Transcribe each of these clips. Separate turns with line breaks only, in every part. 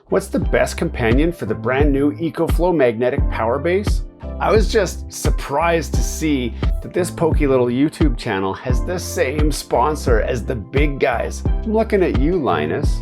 What's the best companion for the brand new EcoFlow magnetic power base? I was just surprised to see that this pokey little YouTube channel has the same sponsor as the big guys. I'm looking at you, Linus.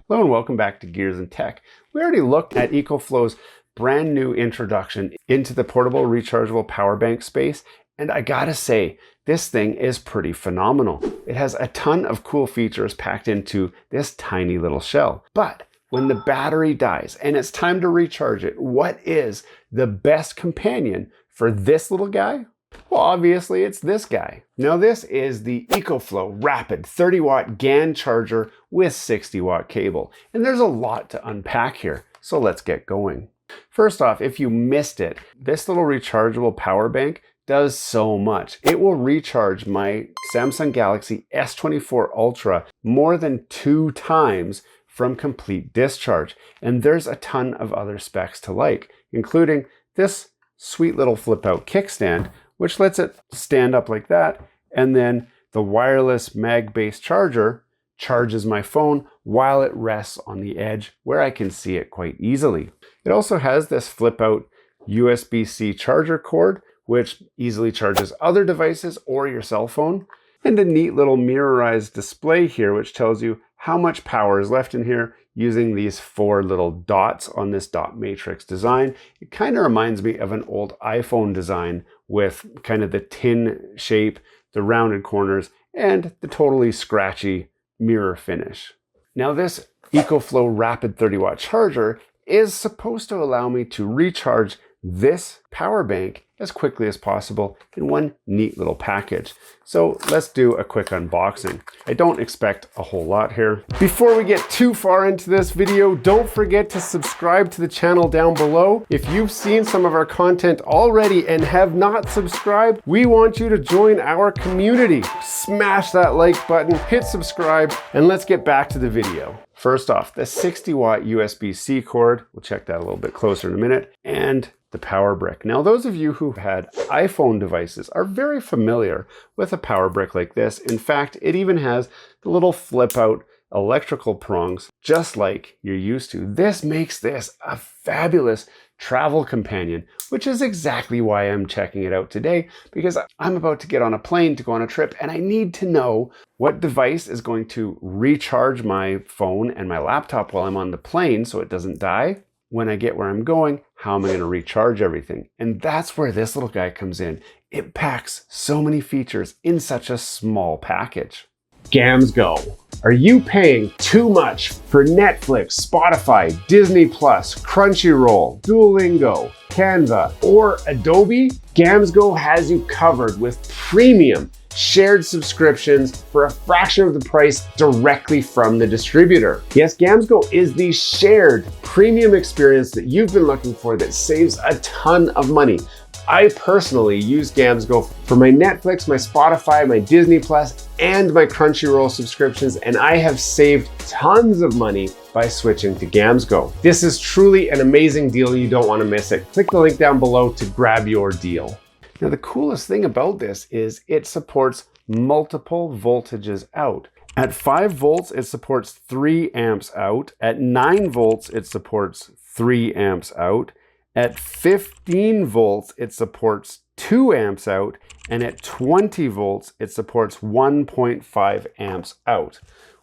Hello and welcome back to Gears and Tech. We already looked at EcoFlow's brand new introduction into the portable rechargeable power bank space, and I gotta say, this thing is pretty phenomenal. It has a ton of cool features packed into this tiny little shell. But when the battery dies and it's time to recharge it, what is the best companion for this little guy? Well, obviously it's this guy. Now this is the EcoFlow Rapid 30-watt GaN charger with 60-watt cable. And there's a lot to unpack here, so let's get going. First off, if you missed it, this little rechargeable power bank does so much. It will recharge my Samsung Galaxy S24 Ultra more than 2 times from complete discharge. And there's a ton of other specs to like, including this sweet little flip out kickstand, which lets it stand up like that. And then the wireless mag-based charger charges my phone while it rests on the edge where I can see it quite easily. It also has this flip out USB-C charger cord, which easily charges other devices or your cell phone, and a neat little mirrorized display here, which tells you how much power is left in here using these 4 little dots on this dot matrix design. It kind of reminds me of an old iPhone design with kind of the tin shape, the rounded corners, and the totally scratchy mirror finish. Now this EcoFlow Rapid 30-watt charger is supposed to allow me to recharge this power bank as quickly as possible in one neat little package. So let's do a quick unboxing. I don't expect a whole lot here. Before we get too far into this video, don't forget to subscribe to the channel down below. If you've seen some of our content already and have not subscribed, we want you to join our community. Smash that like button, hit subscribe, and let's get back to the video. First off, the 60-watt USB-C cord, we'll check that a little bit closer in a minute, and the power brick. Now, those of you who've had iPhone devices are very familiar with a power brick like this. In fact, it even has the little flip out electrical prongs, just like you're used to. This makes this a fabulous travel companion, which is exactly why I'm checking it out today, because I'm about to get on a plane to go on a trip and I need to know what device is going to recharge my phone and my laptop while I'm on the plane so it doesn't die. When I get where I'm going, how am I going to recharge everything? And that's where this little guy comes in. It packs so many features in such a small package. GamsGo. Are you paying too much for Netflix, Spotify, Disney+, Crunchyroll, Duolingo, Canva, or Adobe? GamsGo has you covered with premium shared subscriptions for a fraction of the price directly from the distributor. Yes, GamsGo is the shared premium experience that you've been looking for that saves a ton of money. I personally use GamsGo for my Netflix, my Spotify, my Disney+, and my Crunchyroll subscriptions, and I have saved tons of money by switching to GamsGo. This is truly an amazing deal. You don't want to miss it. Click the link down below to grab your deal. Now, the coolest thing about this is it supports multiple voltages out. At 5 volts, it supports 3 amps out. At 9 volts, it supports 3 amps out. At 15 volts, it supports 2 amps out. And at 20 volts, it supports 1.5 amps out,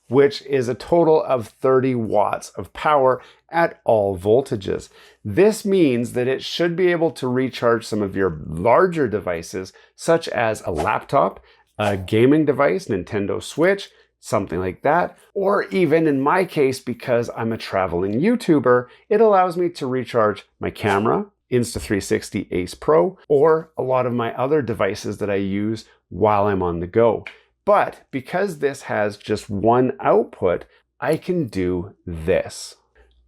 which is a total of 30 watts of power at all voltages. This means that it should be able to recharge some of your larger devices, such as a laptop, a gaming device, Nintendo Switch, something like that. Or even in my case, because I'm a traveling YouTuber, it allows me to recharge my camera, Insta360 Ace Pro, or a lot of my other devices that I use while I'm on the go. But because this has just one output, I can do this.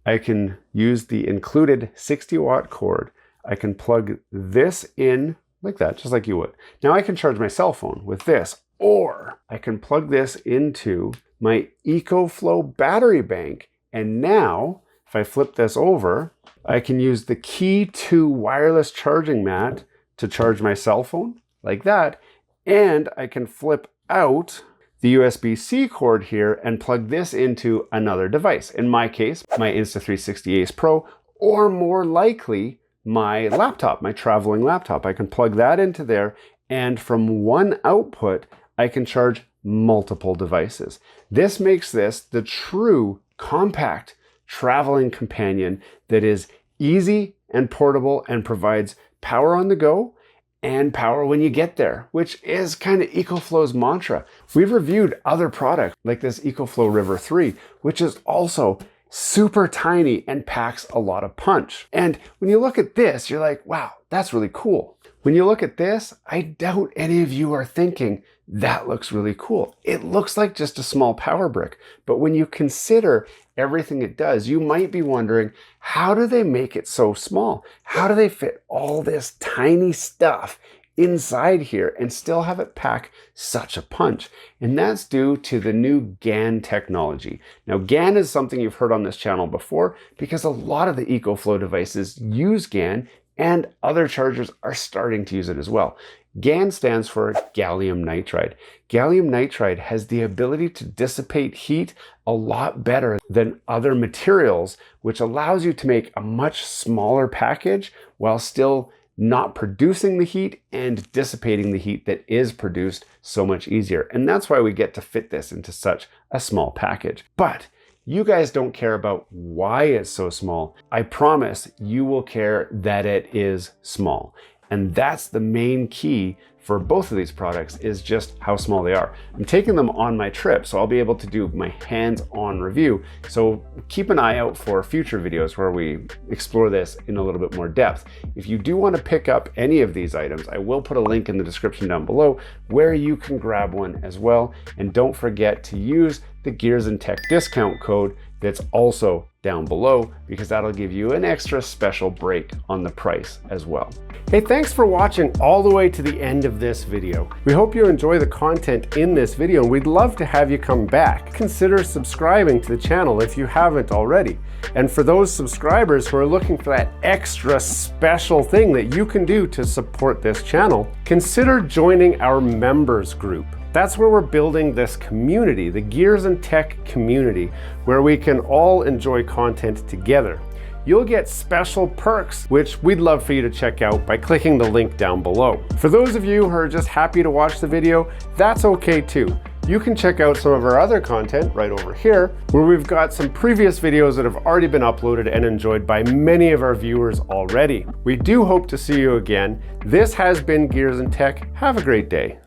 I can use the included 60-watt cord. I can plug this in like that, just like you would. Now I can charge my cell phone with this, or I can plug this into my EcoFlow battery bank. And now, if I flip this over, I can use the Key 2 wireless charging mat to charge my cell phone like that. And I can flip out the USB-C cord here and plug this into another device. In my case, my Insta360 Ace Pro, or more likely my laptop, my traveling laptop. I can plug that into there, and from one output, I can charge multiple devices. This makes this the true compact traveling companion that is easy and portable and provides power on the go and power when you get there, which is kind of EcoFlow's mantra. We've reviewed other products like this EcoFlow River 3, which is also super tiny and packs a lot of punch. And when you look at this, you're like, wow, that's really cool. When you look at this, I doubt any of you are thinking, that looks really cool. It looks like just a small power brick. But when you consider everything it does, you might be wondering, how do they make it so small? How do they fit all this tiny stuff inside here and still have it pack such a punch? And that's due to the new GaN technology. Now, GaN is something you've heard on this channel before because a lot of the EcoFlow devices use GaN, and other chargers are starting to use it as well. GaN stands for gallium nitride. Gallium nitride has the ability to dissipate heat a lot better than other materials, which allows you to make a much smaller package while still not producing the heat and dissipating the heat that is produced so much easier. And that's why we get to fit this into such a small package. But you guys don't care about why it's so small. I promise you will care that it is small. And that's the main key for both of these products, is just how small they are. I'm taking them on my trip, so I'll be able to do my hands-on review. So keep an eye out for future videos where we explore this in a little bit more depth. If you do want to pick up any of these items, I will put a link in the description down below where you can grab one as well. And don't forget to use the Gears and Tech discount code that's also down below, because that'll give you an extra special break on the price as well. Hey, thanks for watching all the way to the end of this video. We hope you enjoy the content in this video, and we'd love to have you come back. Consider subscribing to the channel if you haven't already. And for those subscribers who are looking for that extra special thing that you can do to support this channel, consider joining our members group. That's where we're building this community, the Gears and Tech community, where we can all enjoy content together. You'll get special perks, which we'd love for you to check out by clicking the link down below. For those of you who are just happy to watch the video, that's okay too. You can check out some of our other content right over here, where we've got some previous videos that have already been uploaded and enjoyed by many of our viewers already. We do hope to see you again. This has been Gears and Tech. Have a great day.